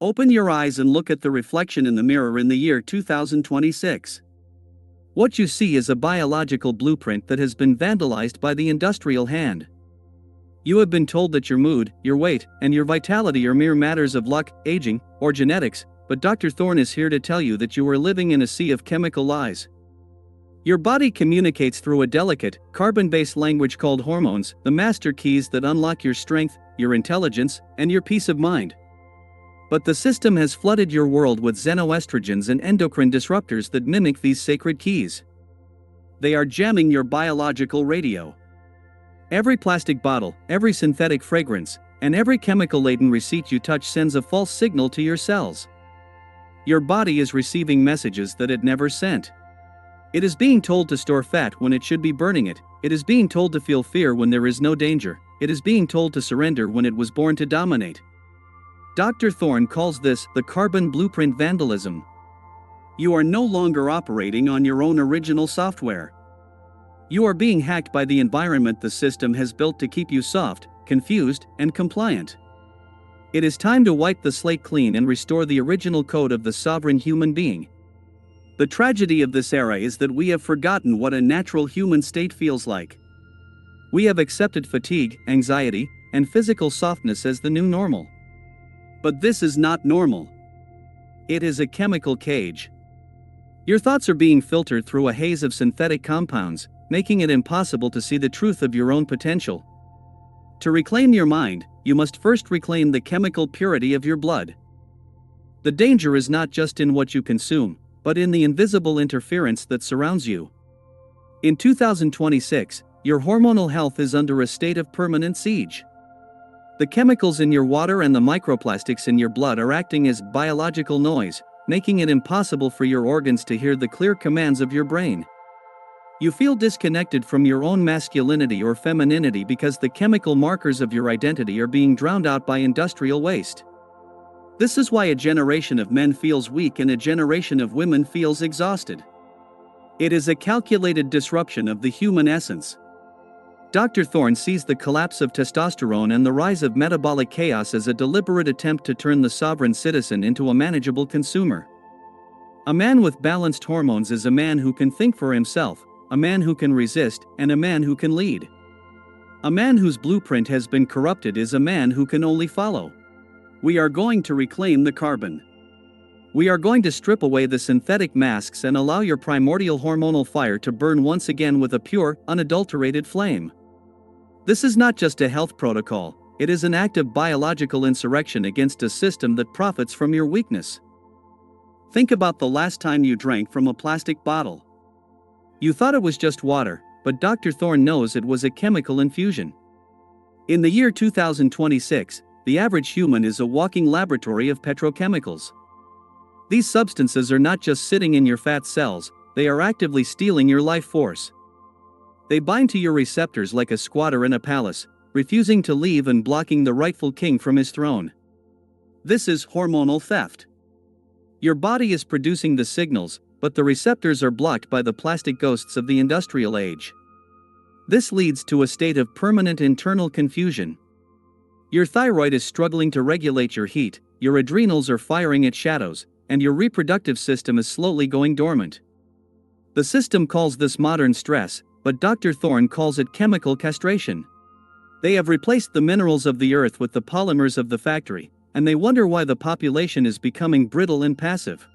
Open your eyes and look at the reflection in the mirror in the year 2026. What you see is a biological blueprint that has been vandalized by the industrial hand. You have been told that your mood, your weight, and your vitality are mere matters of luck, aging, or genetics, but Dr. Thorne is here to tell you that you are living in a sea of chemical lies. Your body communicates through a delicate, carbon-based language called hormones, the master keys that unlock your strength, your intelligence, and your peace of mind. But the system has flooded your world with xenoestrogens and endocrine disruptors that mimic these sacred keys. They are jamming your biological radio. Every plastic bottle, every synthetic fragrance, and every chemical-laden receipt you touch sends a false signal to your cells. Your body is receiving messages that it never sent. It is being told to store fat when it should be burning it. It is being told to feel fear when there is no danger. It is being told to surrender when it was born to dominate. Dr. Thorne calls this the carbon blueprint vandalism. You are no longer operating on your own original software. You are being hacked by the environment the system has built to keep you soft, confused, and compliant. It is time to wipe the slate clean and restore the original code of the sovereign human being. The tragedy of this era is that we have forgotten what a natural human state feels like. We have accepted fatigue, anxiety, and physical softness as the new normal. But this is not normal. It is a chemical cage. Your thoughts are being filtered through a haze of synthetic compounds, making it impossible to see the truth of your own potential. To reclaim your mind, you must first reclaim the chemical purity of your blood. The danger is not just in what you consume, but in the invisible interference that surrounds you. In 2026, your hormonal health is under a state of permanent siege. The chemicals in your water and the microplastics in your blood are acting as biological noise, making it impossible for your organs to hear the clear commands of your brain. You feel disconnected from your own masculinity or femininity because the chemical markers of your identity are being drowned out by industrial waste. This is why a generation of men feels weak and a generation of women feels exhausted. It is a calculated disruption of the human essence. Dr. Thorne sees the collapse of testosterone and the rise of metabolic chaos as a deliberate attempt to turn the sovereign citizen into a manageable consumer. A man with balanced hormones is a man who can think for himself, a man who can resist, and a man who can lead. A man whose blueprint has been corrupted is a man who can only follow. We are going to reclaim the carbon. We are going to strip away the synthetic masks and allow your primordial hormonal fire to burn once again with a pure, unadulterated flame. This is not just a health protocol, it is an act of biological insurrection against a system that profits from your weakness. Think about the last time you drank from a plastic bottle. You thought it was just water, but Dr. Thorne knows it was a chemical infusion. In the year 2026, the average human is a walking laboratory of petrochemicals. These substances are not just sitting in your fat cells, they are actively stealing your life force. They bind to your receptors like a squatter in a palace, refusing to leave and blocking the rightful king from his throne. This is hormonal theft. Your body is producing the signals, but the receptors are blocked by the plastic ghosts of the industrial age. This leads to a state of permanent internal confusion. Your thyroid is struggling to regulate your heat, your adrenals are firing at shadows, and your reproductive system is slowly going dormant. The system calls this modern stress, but Dr. Thorne calls it chemical castration. They have replaced the minerals of the earth with the polymers of the factory, and they wonder why the population is becoming brittle and passive.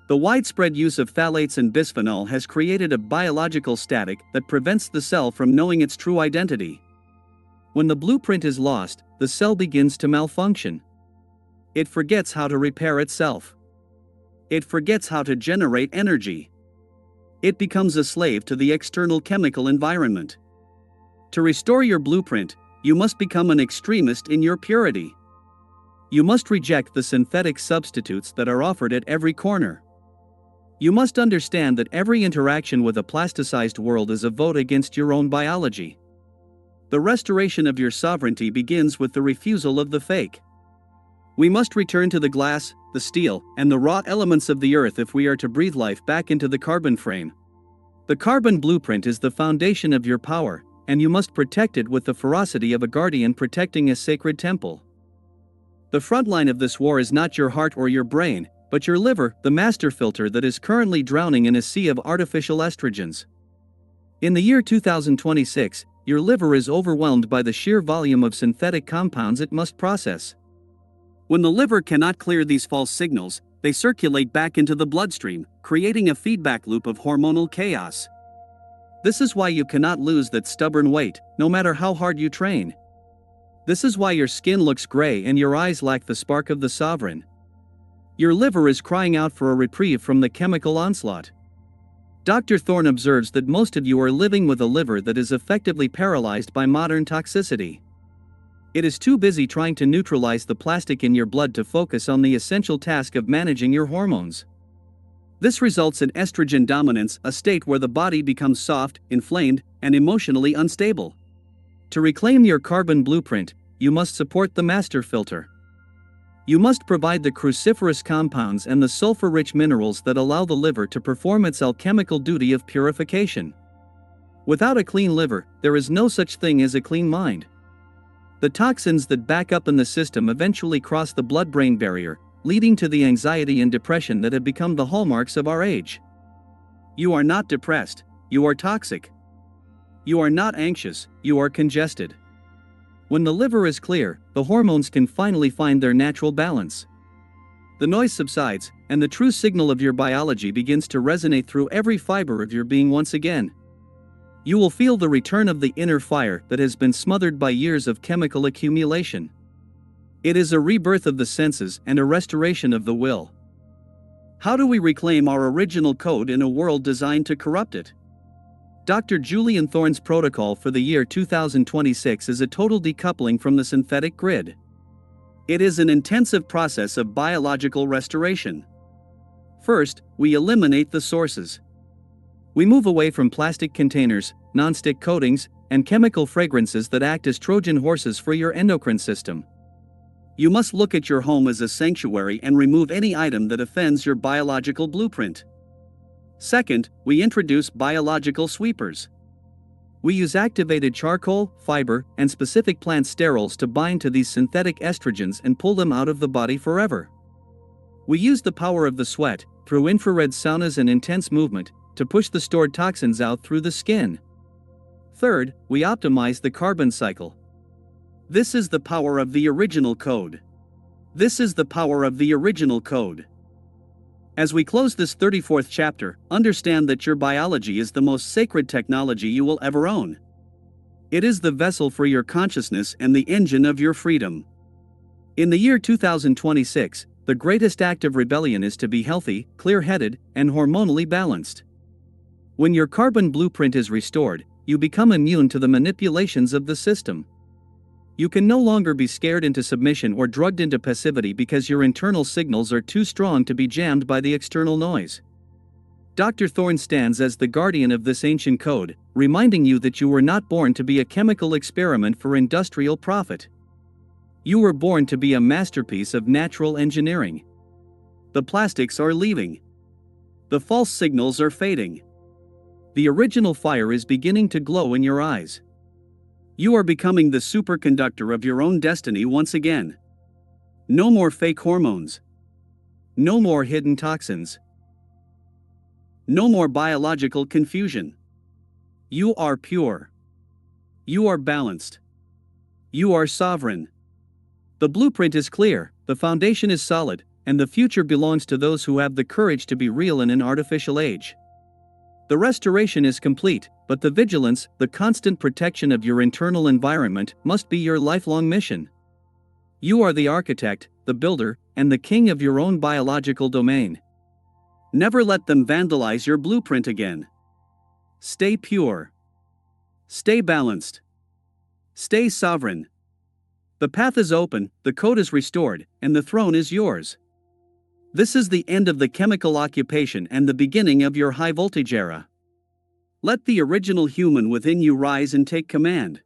The widespread use of phthalates and bisphenol has created a biological static that prevents the cell from knowing its true identity. When the blueprint is lost, the cell begins to malfunction. It forgets how to repair itself. It forgets how to generate energy. It becomes a slave to the external chemical environment. To restore your blueprint, you must become an extremist in your purity. You must reject the synthetic substitutes that are offered at every corner. You must understand that every interaction with a plasticized world is a vote against your own biology. The restoration of your sovereignty begins with the refusal of the fake. We must return to the glass, the steel, and the raw elements of the earth if we are to breathe life back into the carbon frame. The carbon blueprint is the foundation of your power, and you must protect it with the ferocity of a guardian protecting a sacred temple. The front line of this war is not your heart or your brain, but your liver, the master filter that is currently drowning in a sea of artificial estrogens. In the year 2026, your liver is overwhelmed by the sheer volume of synthetic compounds it must process. When the liver cannot clear these false signals, they circulate back into the bloodstream, creating a feedback loop of hormonal chaos. This is why you cannot lose that stubborn weight, no matter how hard you train. This is why your skin looks gray and your eyes lack the spark of the sovereign. Your liver is crying out for a reprieve from the chemical onslaught. Dr. Thorne observes that most of you are living with a liver that is effectively paralyzed by modern toxicity. It is too busy trying to neutralize the plastic in your blood to focus on the essential task of managing your hormones. This results in estrogen dominance, a state where the body becomes soft, inflamed, and emotionally unstable. To reclaim your carbon blueprint, you must support the master filter. You must provide the cruciferous compounds and the sulfur-rich minerals that allow the liver to perform its alchemical duty of purification. Without a clean liver, there is no such thing as a clean mind. The toxins that back up in the system eventually cross the blood-brain barrier, leading to the anxiety and depression that have become the hallmarks of our age. You are not depressed, you are toxic. You are not anxious, you are congested. When the liver is clear, the hormones can finally find their natural balance. The noise subsides, and the true signal of your biology begins to resonate through every fiber of your being once again. You will feel the return of the inner fire that has been smothered by years of chemical accumulation. It is a rebirth of the senses and a restoration of the will. How do we reclaim our original code in a world designed to corrupt it? Dr. Julian Thorne's protocol for the year 2026 is a total decoupling from the synthetic grid. It is an intensive process of biological restoration. First, we eliminate the sources. We move away from plastic containers, non-stick coatings, and chemical fragrances that act as Trojan horses for your endocrine system. You must look at your home as a sanctuary and remove any item that offends your biological blueprint. Second, we introduce biological sweepers. We use activated charcoal, fiber, and specific plant sterols to bind to these synthetic estrogens and pull them out of the body forever. We use the power of the sweat, through infrared saunas and intense movement, to push the stored toxins out through the skin. Third, we optimize the carbon cycle. This is the power of the original code. This is the power of the original code. As we close this 34th chapter, understand that your biology is the most sacred technology you will ever own. It is the vessel for your consciousness and the engine of your freedom. In the year 2026, the greatest act of rebellion is to be healthy, clear-headed, and hormonally balanced. When your carbon blueprint is restored, you become immune to the manipulations of the system. You can no longer be scared into submission or drugged into passivity because your internal signals are too strong to be jammed by the external noise. Dr. Thorne stands as the guardian of this ancient code, reminding you that you were not born to be a chemical experiment for industrial profit. You were born to be a masterpiece of natural engineering. The plastics are leaving. The false signals are fading. The original fire is beginning to glow in your eyes. You are becoming the superconductor of your own destiny once again. No more fake hormones. No more hidden toxins. No more biological confusion. You are pure. You are balanced. You are sovereign. The blueprint is clear, the foundation is solid, and the future belongs to those who have the courage to be real in an artificial age. The restoration is complete, but the vigilance, the constant protection of your internal environment, must be your lifelong mission. You are the architect, the builder, and the king of your own biological domain. Never let them vandalize your blueprint again. Stay pure. Stay balanced. Stay sovereign. The path is open, the code is restored, and the throne is yours. This is the end of the chemical occupation and the beginning of your high-voltage era. Let the original human within you rise and take command.